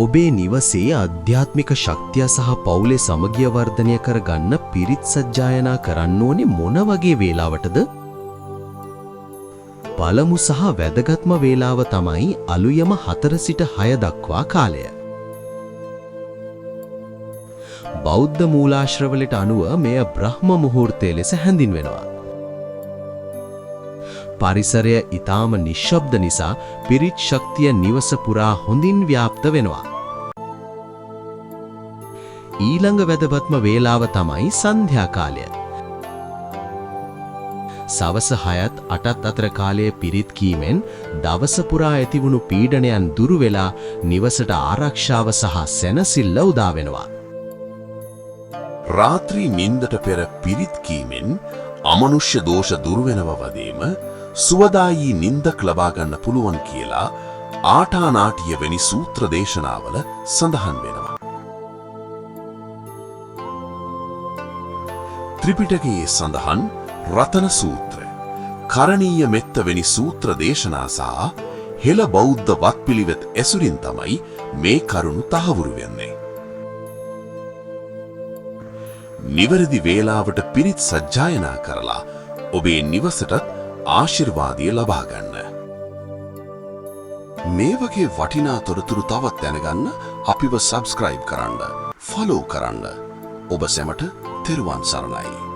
ඔබේ නිවසේ ආධ්‍යාත්මික ශක්තිය සහ පවුලේ සමගිය වර්ධනය කරගන්න පිරිත් සජ්ජායනා කරන්න ඕනේ මොන වගේ වේලාවටද? පළමු සහ වැදගත්ම වේලාව තමයි අලුයම 4 සිට 6 දක්වා කාලය. බෞද්ධ මූලාශ්‍රවලට අනුව මෙය බ්‍රහ්ම මුහුර්තය ලෙස හැඳින්වෙනවා. පරිසරය ඊටාම නිශ්ශබ්ද නිසා පිරිත් ශක්තිය නිවස පුරා හොඳින් ව්‍යාප්ත වෙනවා. ඊළඟ වැදගත්ම වේලාව තමයි සන්ධ්‍යා කාලය. සවස 6ත් 8ත් අතර කාලයේ පිරිත් කීමෙන් දවස පුරා ඇතිවුණු පීඩනයන් දුරු වෙලා නිවසට ආරක්ෂාව සහ සැනසෙල්ල උදා වෙනවා. රාත්‍රී නින්දට පෙර පිරිත් කීමෙන් අමනුෂ්‍ය දෝෂ දුරු වෙනවා වගේම සුවදායී නින්දක් ලබා ගන්න පුළුවන් කියලා ආටානාටිය වැනි සූත්‍ර දේශනාවල සඳහන් වෙනවා. ත්‍රිපිටකයේ සඳහන් රතන සූත්‍ර, කරණීය මෙත්ත වැනි සූත්‍ර දේශනා සහ හෙළ බෞද්ධ වත්පිළිවෙත් ඇසුරින් තමයි මේ කරුණු තහවුරු වෙන්නේ. නිවැරදි වේලාවට පිරිත් සජ්ජායනා කරලා ඔබේ නිවසටත් ආශිර්වාදය ලබා ගන්න. මේ වගේ වටිනා තොරතුරු තවත් දැනගන්න අපිව සබ්ස්ක්‍රයිබ් කරන්න, ෆලෝ කරන්න. ඔබ සැමට තෙරුවන් සරණයි.